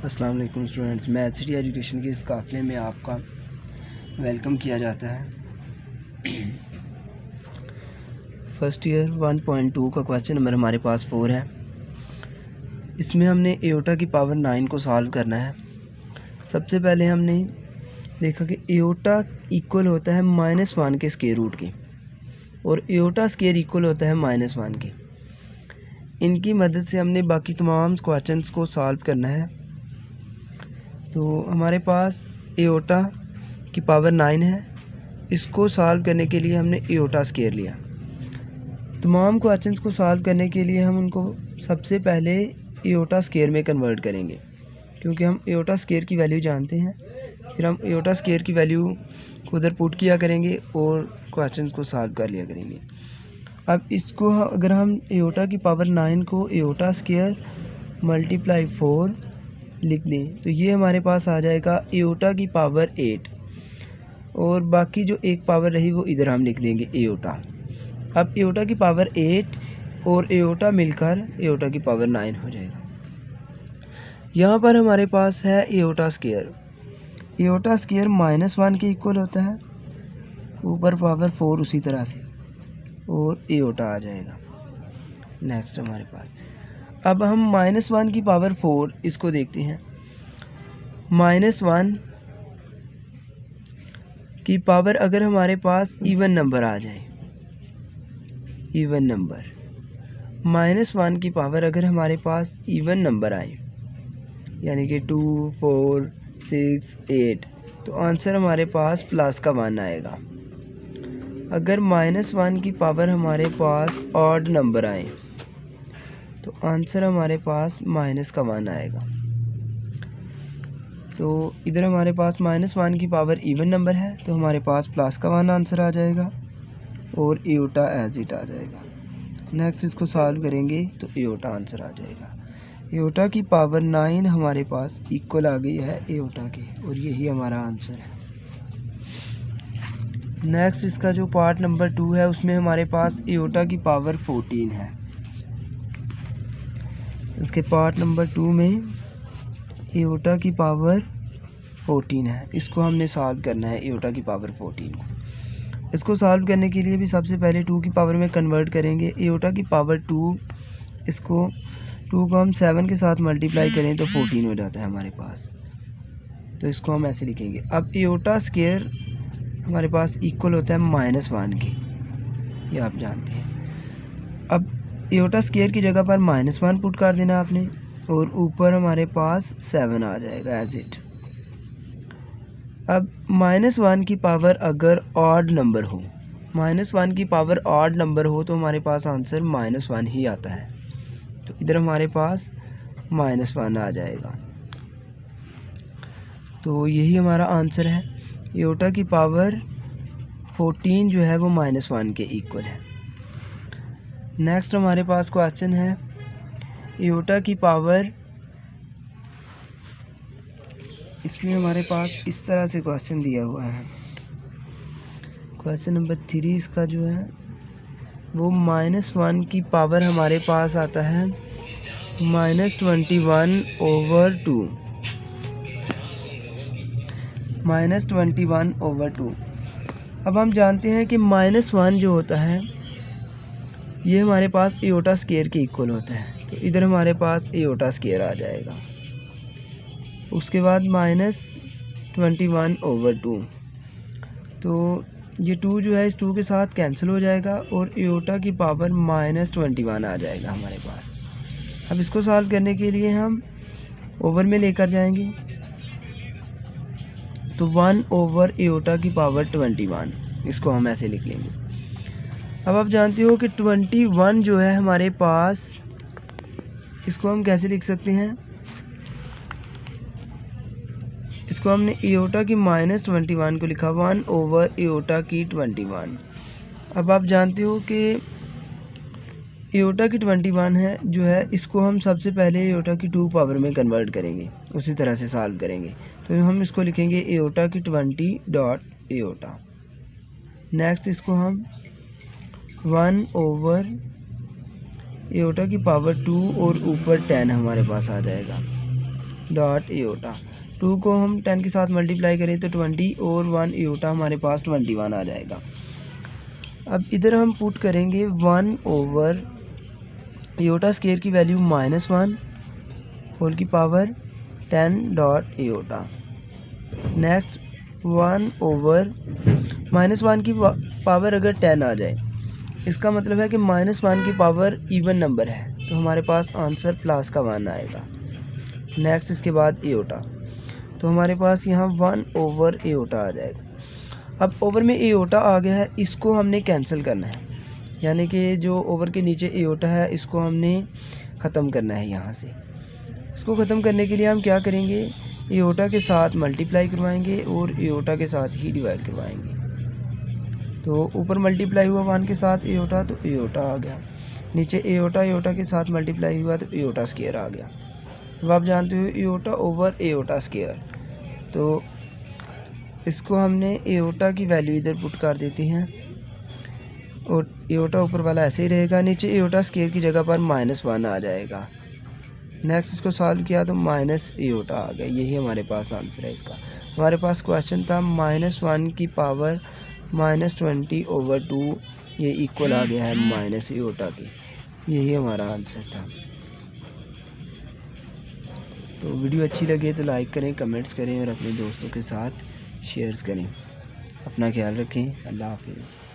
अस्सलाम वालेकुम students, math city education के इस काफ़िले में आपका वेलकम किया जाता है। फर्स्ट ईयर 1.2 का क्वेश्चन नंबर हमारे पास 4 है। इसमें हमने एओटा की पावर 9 को सॉल्व करना है। सबसे पहले हमने देखा कि एओटा इक्वल होता है -1 के स्क्वायर रूट के और एओटा स्क्वायर इक्वल होता है -1 के। इनकी मदद से हमने बाकी तमाम क्वेश्चंस को सॉल्व करना है। तो हमारे पास एओटा की पावर 9 है। इसको सॉल्व करने के लिए हमने एओटा स्क्वायर लिया। तमाम क्वेश्चंस को सॉल्व करने के लिए हम उनको सबसे पहले एओटा स्क्वायर में कन्वर्ट करेंगे, क्योंकि हम एओटा स्क्वायर की वैल्यू जानते हैं। फिर हम एओटा स्क्वायर की वैल्यू को उधर पुट किया करेंगे और क्वेश्चंस को सॉल्व कर लिया करेंगे। अब इसको अगर हम एओटा की पावर 9 को एओटा स्क्वायर मल्टीप्लाई 4 लिख दें तो ये हमारे पास आ जाएगा एओटा की पावर 8 और बाकी जो एक पावर रही वो इधर हम लिख देंगे एओटा। अब एओटा की पावर 8 और एओटा मिलकर एओटा की पावर 9 हो जाएगा। यहाँ पर हमारे पास है एओटा स्क्वायर। एओटा स्क्वायर -1 के इक्वल होता है, ऊपर पावर 4 उसी तरह से और एओटा आ जाएगा। नेक्स्ट हमारे पास अब हम -1 की पावर 4 इसको देखते हैं। -1 की पावर अगर हमारे पास इवन नंबर आ जाए, इवन नंबर -1 की पावर अगर हमारे पास इवन नंबर आए, यानी कि 2, 4, 6, 8, तो आंसर हमारे पास प्लस का 1 आएगा। अगर -1 की पावर हमारे पास ऑड नंबर आए तो आंसर हमारे पास माइनस का 1 आएगा। तो इधर हमारे पास -1 की पावर इवन नंबर है तो हमारे पास प्लस का 1 आंसर आ जाएगा और एओटा एज इट आ जाएगा। नेक्स्ट इसको सॉल्व करेंगे तो एओटा आंसर आ जाएगा। एओटा की पावर 9 हमारे पास इक्वल आ गई है एओटा के और यही हमारा आंसर है। नेक्स्ट इसका जो पार्ट नंबर 2 है उसमें हमारे पास एओटा की पावर 14 है। इसके पार्ट नंबर 2 में एओटा की पावर 14 है। इसको हमने सॉल्व करना है, एओटा की पावर 14 को। इसको सॉल्व करने के लिए भी सबसे पहले 2 की पावर में कन्वर्ट करेंगे। एओटा की पावर 2, इसको 2 को हम 7 के साथ मल्टीप्लाई करें तो 14 हो जाता है हमारे पास। तो इसको हम ऐसे लिखेंगे। अब एओटा स्क्वायर हमारे पास इक्वल होता है -1 के, ये आप जानते हैं। अब एओटा स्क्वायर की जगह पर -1 पुट कर देना आपने और ऊपर हमारे पास 7 आ जाएगा एज इट। अब -1 की पावर अगर ऑड नंबर हो, -1 की पावर ऑड नंबर हो तो हमारे पास आंसर -1 ही आता है। तो इधर हमारे पास -1 आ जाएगा। तो यही हमारा आंसर है। एओटा की पावर 14 जो है वो -1 के इक्वल है। नेक्स्ट हमारे पास क्वेश्चन है एओटा की पावर। इसमें हमारे पास इस तरह से क्वेश्चन दिया हुआ है। क्वेश्चन नंबर 3 इसका जो है वो -1 की पावर हमारे पास आता है -21/2, -21/2। अब हम जानते हैं कि -1 जो होता है ये हमारे पास एओटा स्क्वायर के इक्वल होता है। तो इधर हमारे पास एओटा स्क्वायर आ जाएगा। उसके बाद -21/2, तो ये 2 जो है इस 2 के साथ कैंसिल हो जाएगा और एओटा की पावर -21 आ जाएगा हमारे पास। अब इसको सॉल्व करने के लिए हम ओवर में लेकर जाएंगे तो 1 ओवर एओटा की पावर 21, इसको हम ऐसे लिख लेंगे। अब आप जानते हो कि 21 जो है हमारे पास, इसको हम कैसे लिख सकते हैं। इसको हमने एओटा की -21 को लिखा 1 ओवर एओटा की 21। अब आप जानते हो कि एओटा की 21 है जो है, इसको हम सबसे पहले एओटा की 2 पावर में कन्वर्ट करेंगे, उसी तरह से सॉल्व करेंगे। तो हम इसको लिखेंगे एओटा की 20 डॉट एओटा। नेक्स्ट इसको हम 1 ओवर एओटा की पावर 2 और ऊपर 10 हमारे पास आ जाएगा। Dot aorta. 2 को हम 10 के साथ मल्टीप्लाई करें तो 20 और 1 एओटा हमारे पास 21 आ जाएगा। अब इधर हम पुट करेंगे 1 ओवर एओटा स्केयर की वैल्यू -1 होल की power 10 dot aorta. Next 1 over -1 की पावर अगर 10 आ जाए, इसका मतलब है कि -1 की पावर इवन नंबर है, तो हमारे पास आंसर प्लस का 1 आएगा। नेक्स्ट इसके बाद एओटा, तो हमारे पास यहाँ 1 ओवर एओटा आ जाएगा। अब ओवर में एओटा आ गया है, इसको हमने कैंसिल करना है, यानी कि जो ओवर के नीचे एओटा है इसको हमने ख़त्म करना है यहाँ से। इसको ख़त्म करने के लिए हम क्या करेंगे, एओटा के साथ मल्टीप्लाई करवाएंगे और एओटा के साथ ही डिवाइड करवाएंगे। तो ऊपर मल्टीप्लाई हुआ 1 के साथ एओटा, तो एओटा आ गया। नीचे एओटा के साथ मल्टीप्लाई हुआ तो एओटा स्क्वायर आ गया। अब आप जानते हो एओटा ओवर एओटा स्क्वायर, तो इसको हमने एओटा की वैल्यू इधर पुट कर देते हैं और एओटा ऊपर वाला ऐसे ही रहेगा, नीचे एओटा स्क्वायर की जगह पर -1 आ जाएगा। नेक्स्ट इसको सॉल्व किया तो माइनस एओटा आ गया। यही हमारे पास आंसर है इसका। हमारे पास क्वेश्चन था -1 की पावर -20 ओवर 2, ये इक्वल आ गया है माइनस एओटा की। यही हमारा आंसर था। तो वीडियो अच्छी लगे तो लाइक करें, कमेंट्स करें और अपने दोस्तों के साथ शेयर्स करें। अपना ख्याल रखें। अल्लाह हाफिज़।